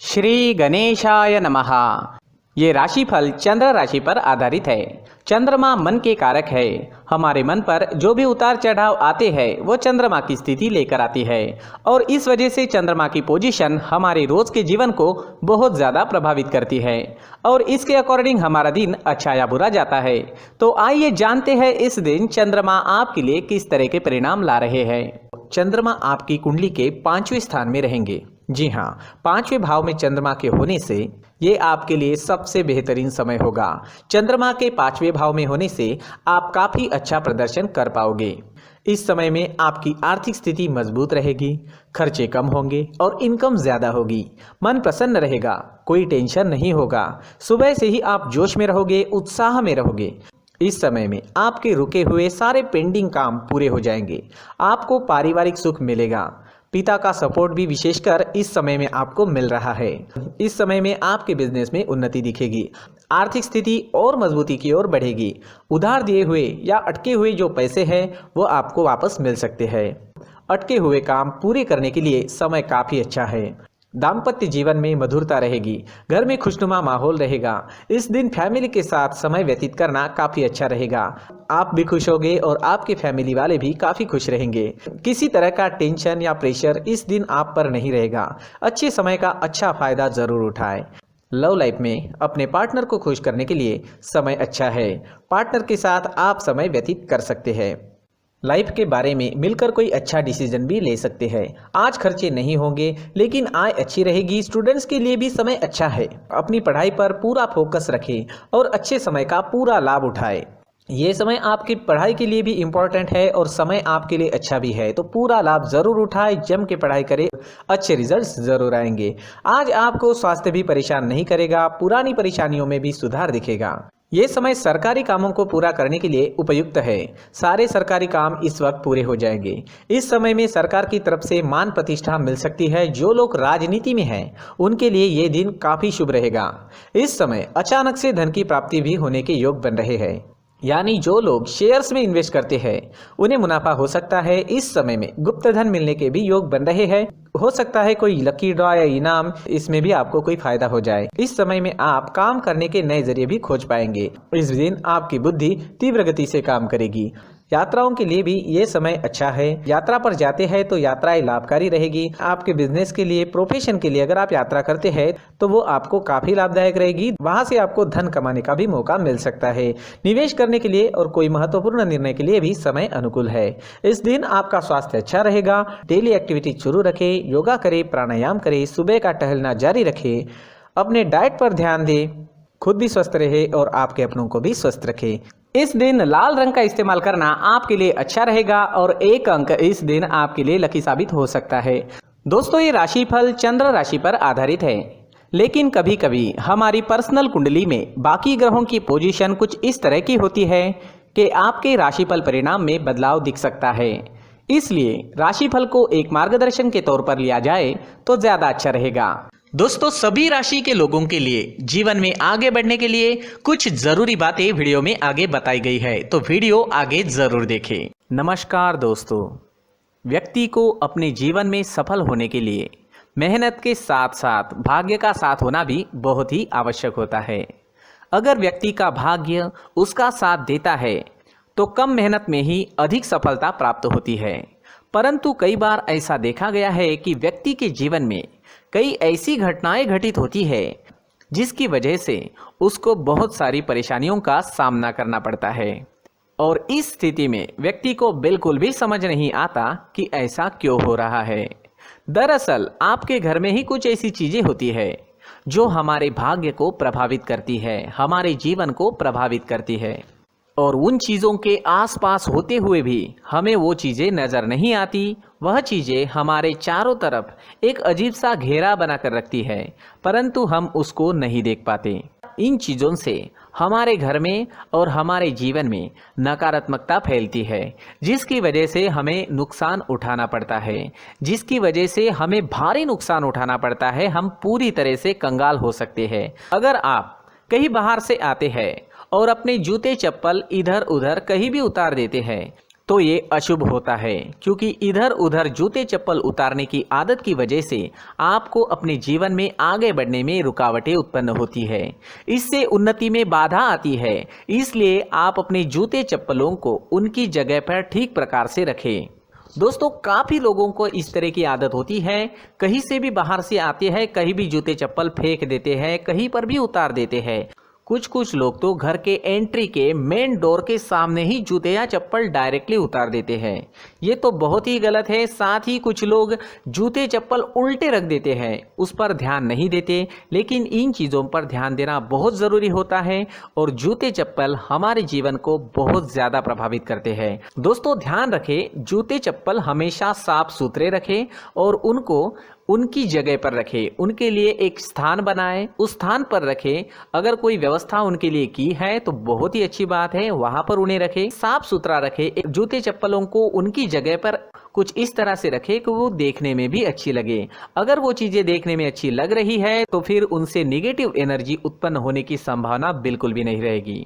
श्री गणेशाय नमः। ये राशिफल चंद्र राशि पर आधारित है। चंद्रमा मन के कारक है। हमारे मन पर जो भी उतार चढ़ाव आते हैं वो चंद्रमा की स्थिति लेकर आती है और इस वजह से चंद्रमा की पोजीशन हमारे रोज के जीवन को बहुत ज़्यादा प्रभावित करती है और इसके अकॉर्डिंग हमारा दिन अच्छा या बुरा जाता है। तो आइए जानते हैं इस दिन चंद्रमा आपके लिए किस तरह के परिणाम ला रहे हैं। चंद्रमा आपकी कुंडली के 5वें स्थान में रहेंगे। जी हाँ, 5वें भाव में चंद्रमा के होने से ये आपके लिए सबसे बेहतरीन समय होगा। चंद्रमा के 5वें भाव में होने से आप काफ़ी अच्छा प्रदर्शन कर पाओगे। इस समय में आपकी आर्थिक स्थिति मजबूत रहेगी, खर्चे कम होंगे और इनकम ज़्यादा होगी। मन प्रसन्न रहेगा, कोई टेंशन नहीं होगा। सुबह से ही आप जोश में रहोगे, उत्साह में रहोगे। इस समय में आपके रुके हुए सारे पेंडिंग काम पूरे हो जाएंगे। आपको पारिवारिक सुख मिलेगा। पिता का सपोर्ट भी विशेषकर इस समय में आपको मिल रहा है। इस समय में आपके बिजनेस में उन्नति दिखेगी। आर्थिक स्थिति और मजबूती की ओर बढ़ेगी। उधार दिए हुए या अटके हुए जो पैसे हैं वो आपको वापस मिल सकते हैं। अटके हुए काम पूरे करने के लिए समय काफ़ी अच्छा है। दाम्पत्य जीवन में मधुरता रहेगी। घर में खुशनुमा माहौल रहेगा। इस दिन फैमिली के साथ समय व्यतीत करना काफ़ी अच्छा रहेगा। आप भी खुश होंगे और आपके फैमिली वाले भी काफ़ी खुश रहेंगे। किसी तरह का टेंशन या प्रेशर इस दिन आप पर नहीं रहेगा। अच्छे समय का अच्छा फायदा ज़रूर उठाएं। लव लाइफ में अपने पार्टनर को खुश करने के लिए समय अच्छा है। पार्टनर के साथ आप समय व्यतीत कर सकते हैं। लाइफ के बारे में मिलकर कोई अच्छा डिसीजन भी ले सकते हैं। आज खर्चे नहीं होंगे लेकिन आय अच्छी रहेगी। स्टूडेंट्स के लिए भी समय अच्छा है। अपनी पढ़ाई पर पूरा फोकस रखें और अच्छे समय का पूरा लाभ उठाएं। ये समय आपकी पढ़ाई के लिए भी इम्पोर्टेंट है और समय आपके लिए अच्छा भी है, तो पूरा लाभ ज़रूर उठाएं। जम के पढ़ाई करें, अच्छे रिजल्ट्स ज़रूर आएंगे। आज आपको स्वास्थ्य भी परेशान नहीं करेगा। पुरानी परेशानियों में भी सुधार दिखेगा। ये समय सरकारी कामों को पूरा करने के लिए उपयुक्त है। सारे सरकारी काम इस वक्त पूरे हो जाएंगे। इस समय में सरकार की तरफ से मान प्रतिष्ठा मिल सकती है। जो लोग राजनीति में हैं उनके लिए ये दिन काफ़ी शुभ रहेगा। इस समय अचानक से धन की प्राप्ति भी होने के योग बन रहे हैं। यानी जो लोग शेयर्स में इन्वेस्ट करते हैं उन्हें मुनाफा हो सकता है। इस समय में गुप्त धन मिलने के भी योग बन रहे हैं। हो सकता है कोई लकी ड्रॉ या इनाम, इसमें भी आपको कोई फायदा हो जाए। इस समय में आप काम करने के नए जरिए भी खोज पाएंगे। इस दिन आपकी बुद्धि तीव्र गति से काम करेगी। यात्राओं के लिए भी ये समय अच्छा है। यात्रा पर जाते हैं तो यात्राएं लाभकारी रहेगी। आपके बिजनेस के लिए, प्रोफेशन के लिए अगर आप यात्रा करते हैं तो वो आपको काफ़ी लाभदायक रहेगी। वहाँ से आपको धन कमाने का भी मौका मिल सकता है। निवेश करने के लिए और कोई महत्वपूर्ण निर्णय के लिए भी समय अनुकूल है। इस दिन आपका स्वास्थ्य अच्छा रहेगा। डेली एक्टिविटी शुरू रखें, योगा करें, प्राणायाम करें, सुबह का टहलना जारी रखें, अपने डाइट पर ध्यान दें, खुद भी स्वस्थ रहे और आपके अपनों को भी स्वस्थ रखें। इस दिन लाल रंग का इस्तेमाल करना आपके लिए अच्छा रहेगा और एक अंक इस दिन आपके लिए लकी साबित हो सकता है। दोस्तों, ये राशिफल चंद्र राशि पर आधारित है, लेकिन कभी कभी हमारी पर्सनल कुंडली में बाकी ग्रहों की पोजीशन कुछ इस तरह की होती है कि आपके राशिफल परिणाम में बदलाव दिख सकता है। इसलिए राशिफल को एक मार्गदर्शन के तौर पर लिया जाए तो ज़्यादा अच्छा रहेगा। दोस्तों, सभी राशि के लोगों के लिए जीवन में आगे बढ़ने के लिए कुछ जरूरी बातें वीडियो में आगे बताई गई है, तो वीडियो आगे जरूर देखें। नमस्कार दोस्तों, व्यक्ति को अपने जीवन में सफल होने के लिए मेहनत के साथ साथ भाग्य का साथ होना भी बहुत ही आवश्यक होता है। अगर व्यक्ति का भाग्य उसका साथ देता है तो कम मेहनत में ही अधिक सफलता प्राप्त होती है। परंतु कई बार ऐसा देखा गया है कि व्यक्ति के जीवन में कई ऐसी घटनाएं घटित होती है जिसकी वजह से उसको बहुत सारी परेशानियों का सामना करना पड़ता है और इस स्थिति में व्यक्ति को बिल्कुल भी समझ नहीं आता कि ऐसा क्यों हो रहा है। दरअसल आपके घर में ही कुछ ऐसी चीजें होती है जो हमारे भाग्य को प्रभावित करती है, हमारे जीवन को प्रभावित करती है और उन चीज़ों के आसपास होते हुए भी हमें वो चीज़ें नज़र नहीं आती। वह चीज़ें हमारे चारों तरफ एक अजीब सा घेरा बनाकर रखती है, परंतु हम उसको नहीं देख पाते। इन चीज़ों से हमारे घर में और हमारे जीवन में नकारात्मकता फैलती है, जिसकी वजह से हमें नुकसान उठाना पड़ता है, जिसकी वजह से हमें भारी नुकसान उठाना पड़ता है। हम पूरी तरह से कंगाल हो सकते हैं। अगर आप कहीं बाहर से आते हैं और अपने जूते चप्पल इधर उधर कहीं भी उतार देते हैं तो ये अशुभ होता है, क्योंकि इधर उधर जूते चप्पल उतारने की आदत की वजह से आपको अपने जीवन में आगे बढ़ने में रुकावटें उत्पन्न होती है। इससे उन्नति में बाधा आती है। इसलिए आप अपने जूते चप्पलों को उनकी जगह पर ठीक प्रकार से रखें। दोस्तों, काफ़ी लोगों को इस तरह की आदत होती है, कहीं से भी बाहर से आते हैं, कहीं भी जूते चप्पल फेंक देते हैं, कहीं पर भी उतार देते हैं। कुछ लोग तो घर के एंट्री के मेन डोर के सामने ही जूते या चप्पल डायरेक्टली उतार देते हैं। ये तो बहुत ही गलत है। साथ ही कुछ लोग जूते चप्पल उल्टे रख देते हैं, उस पर ध्यान नहीं देते। लेकिन इन चीज़ों पर ध्यान देना बहुत ज़रूरी होता है और जूते चप्पल हमारे जीवन को बहुत ज़्यादा प्रभावित करते हैं। दोस्तों, ध्यान रखें, जूते चप्पल हमेशा साफ सुथरे रखें और उनको उनकी जगह पर रखें। उनके लिए एक स्थान बनाएं, उस स्थान पर रखें। अगर कोई व्यवस्था उनके लिए की है तो बहुत ही अच्छी बात है, वहां पर उन्हें रखें, साफ सुथरा रखें। जूते चप्पलों को उनकी जगह पर कुछ इस तरह से रखें कि वो देखने में भी अच्छी लगे। अगर वो चीजें देखने में अच्छी लग रही है तो फिर उनसे निगेटिव एनर्जी उत्पन्न होने की संभावना बिल्कुल भी नहीं रहेगी।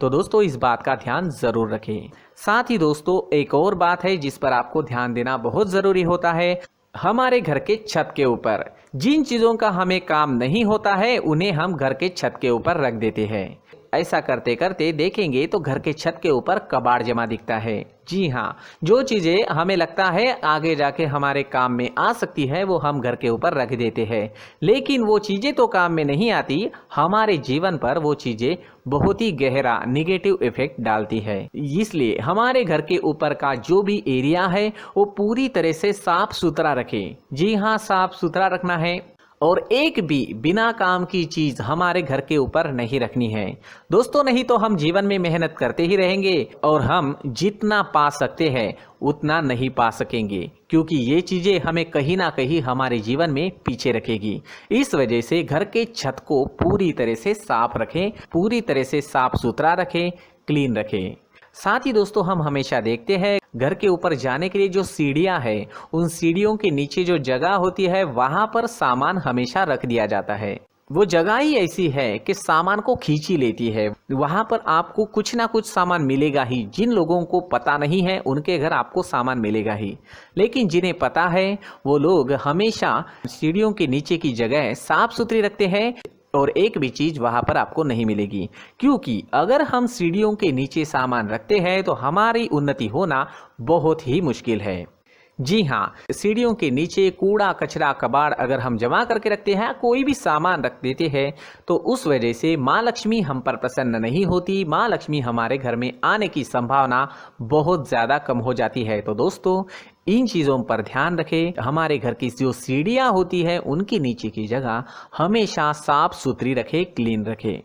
तो दोस्तों, इस बात का ध्यान जरूर रखें। साथ ही दोस्तों, एक और बात है जिस पर आपको ध्यान देना बहुत जरूरी होता है। हमारे घर के छत के ऊपर जिन चीज़ों का हमें काम नहीं होता है उन्हें हम घर के छत के ऊपर रख देते हैं। ऐसा करते करते देखेंगे तो घर के छत के ऊपर कबाड़ जमा दिखता है। जी हाँ, जो चीज़ें हमें लगता है आगे जाके हमारे काम में आ सकती है वो हम घर के ऊपर रख देते हैं, लेकिन वो चीज़ें तो काम में नहीं आती। हमारे जीवन पर वो चीज़ें बहुत ही गहरा निगेटिव इफेक्ट डालती है। इसलिए हमारे घर के ऊपर का जो भी एरिया है वो पूरी तरह से साफ सुथरा रखें। जी हाँ, साफ सुथरा रखना है और एक भी बिना काम की चीज हमारे घर के ऊपर नहीं रखनी है। दोस्तों, नहीं तो हम जीवन में मेहनत करते ही रहेंगे और हम जितना पा सकते हैं उतना नहीं पा सकेंगे, क्योंकि ये चीजें हमें कहीं ना कहीं हमारे जीवन में पीछे रखेगी। इस वजह से घर के छत को पूरी तरह से साफ रखें, पूरी तरह से साफ सुथरा रखें, क्लीन रखें। साथ ही दोस्तों, हम हमेशा देखते हैं घर के ऊपर जाने के लिए जो सीढ़ियां हैं, उन सीढ़ियों के नीचे जो जगह होती है वहां पर सामान हमेशा रख दिया जाता है। वो जगह ही ऐसी है कि सामान को खींची लेती है। वहां पर आपको कुछ ना कुछ सामान मिलेगा ही। जिन लोगों को पता नहीं है उनके घर आपको सामान मिलेगा ही, लेकिन जिन्हें पता है वो लोग हमेशा सीढ़ियों के नीचे की जगह साफ सुथरी रखते हैं और एक भी चीज वहां पर आपको नहीं मिलेगी। क्योंकि अगर हम सीढ़ियों के नीचे सामान रखते हैं तो हमारी उन्नति होना बहुत ही मुश्किल है। जी हाँ, सीढ़ियों के नीचे कूड़ा कचरा कबाड़ अगर हम जमा करके रखते हैं, कोई भी सामान रख देते हैं, तो उस वजह से माँ लक्ष्मी हम पर प्रसन्न नहीं होती। माँ लक्ष्मी हमारे घर में आने की संभावना बहुत ज़्यादा कम हो जाती है। तो दोस्तों, इन चीज़ों पर ध्यान रखें। हमारे घर की जो सीढ़ियाँ होती है उनकी नीचे की जगह हमेशा साफ सुथरी रखें, क्लीन रखें।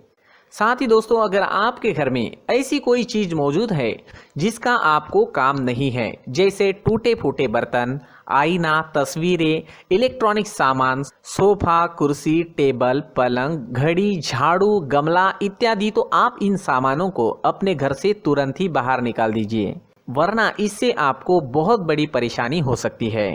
साथ ही दोस्तों, अगर आपके घर में ऐसी कोई चीज मौजूद है जिसका आपको काम नहीं है, जैसे टूटे फूटे बर्तन, आईना, तस्वीरें, इलेक्ट्रॉनिक सामान, सोफा, कुर्सी, टेबल, पलंग, घड़ी, झाड़ू, गमला इत्यादि, तो आप इन सामानों को अपने घर से तुरंत ही बाहर निकाल दीजिए, वरना इससे आपको बहुत बड़ी परेशानी हो सकती है।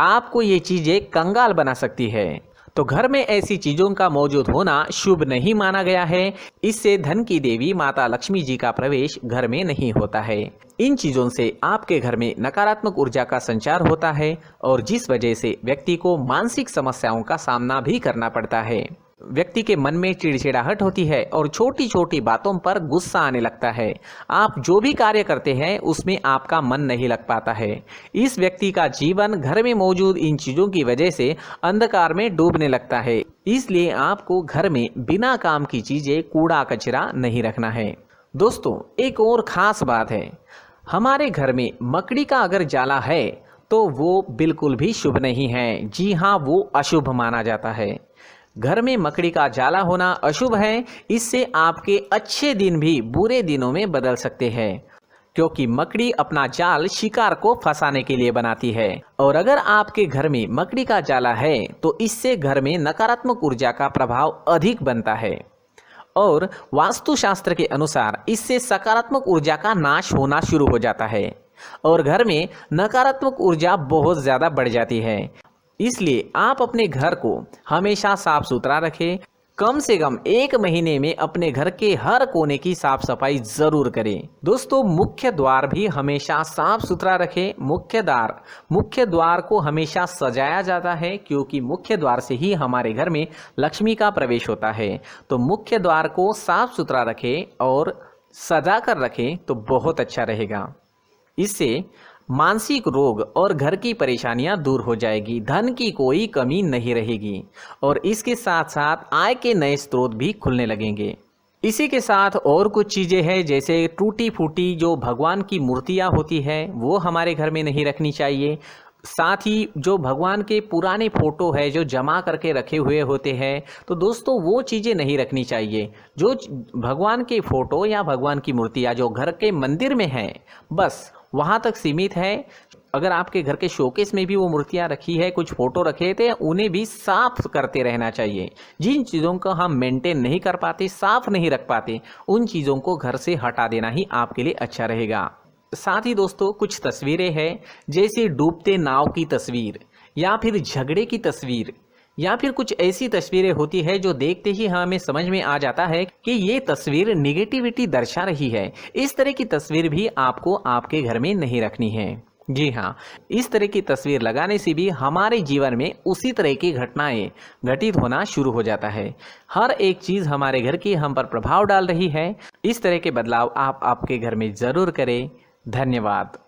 आपको ये चीजें कंगाल बना सकती है। तो घर में ऐसी चीजों का मौजूद होना शुभ नहीं माना गया है। इससे धन की देवी माता लक्ष्मी जी का प्रवेश घर में नहीं होता है। इन चीजों से आपके घर में नकारात्मक ऊर्जा का संचार होता है और जिस वजह से व्यक्ति को मानसिक समस्याओं का सामना भी करना पड़ता है। व्यक्ति के मन में चिड़चिड़ाहट होती है और छोटी छोटी बातों पर गुस्सा आने लगता है। आप जो भी कार्य करते हैं उसमें आपका मन नहीं लग पाता है। इस व्यक्ति का जीवन घर में मौजूद इन चीज़ों की वजह से अंधकार में डूबने लगता है। इसलिए आपको घर में बिना काम की चीज़ें, कूड़ा कचरा नहीं रखना है। दोस्तों, एक और ख़ास बात है, हमारे घर में मकड़ी का अगर जाला है तो वो बिल्कुल भी शुभ नहीं है। जी हाँ, वो अशुभ माना जाता है। घर में मकड़ी का जाला होना अशुभ है। इससे आपके अच्छे दिन भी बुरे दिनों में बदल सकते हैं, क्योंकि मकड़ी अपना जाल शिकार को फंसाने के लिए बनाती है। और अगर आपके घर में मकड़ी का जाला है तो इससे घर में नकारात्मक ऊर्जा का प्रभाव अधिक बनता है और वास्तुशास्त्र के अनुसार इससे सकारात्मक ऊर्जा का नाश होना शुरू हो जाता है और घर में नकारात्मक ऊर्जा बहुत ज़्यादा बढ़ जाती है। इसलिए आप अपने घर को हमेशा साफ सुथरा रखें, कम से कम 1 महीने में अपने घर के हर कोने की साफ सफाई जरूर करें। दोस्तों, मुख्य द्वार भी हमेशा साफ सुथरा रखें। मुख्य द्वार को हमेशा सजाया जाता है, क्योंकि मुख्य द्वार से ही हमारे घर में लक्ष्मी का प्रवेश होता है। तो मुख्य द्वार को साफ सुथरा रखें और सजा कर रखें तो बहुत अच्छा रहेगा। इससे मानसिक रोग और घर की परेशानियां दूर हो जाएगी, धन की कोई कमी नहीं रहेगी और इसके साथ साथ आय के नए स्रोत भी खुलने लगेंगे। इसी के साथ और कुछ चीज़ें हैं, जैसे टूटी फूटी जो भगवान की मूर्तियां होती है वो हमारे घर में नहीं रखनी चाहिए। साथ ही जो भगवान के पुराने फोटो है जो जमा करके रखे हुए होते हैं, तो दोस्तों वो चीज़ें नहीं रखनी चाहिए। जो भगवान के फोटो या भगवान की मूर्तियाँ जो घर के मंदिर में हैं, बस वहाँ तक सीमित है। अगर आपके घर के शोकेस में भी वो मूर्तियाँ रखी है, कुछ फोटो रखे थे, उन्हें भी साफ करते रहना चाहिए। जिन चीज़ों को हम मेंटेन नहीं कर पाते, साफ नहीं रख पाते, उन चीज़ों को घर से हटा देना ही आपके लिए अच्छा रहेगा। साथ ही दोस्तों, कुछ तस्वीरें हैं, जैसे डूबते नाव की तस्वीर या फिर झगड़े की तस्वीर या फिर कुछ ऐसी तस्वीरें होती है जो देखते ही हमें समझ में आ जाता है कि ये तस्वीर निगेटिविटी दर्शा रही है। इस तरह की तस्वीर भी आपको आपके घर में नहीं रखनी है। जी हाँ, इस तरह की तस्वीर लगाने से भी हमारे जीवन में उसी तरह की घटनाएं घटित होना शुरू हो जाता है। हर एक चीज़ हमारे घर की हम पर प्रभाव डाल रही है। इस तरह के बदलाव आप आपके घर में ज़रूर करें। धन्यवाद।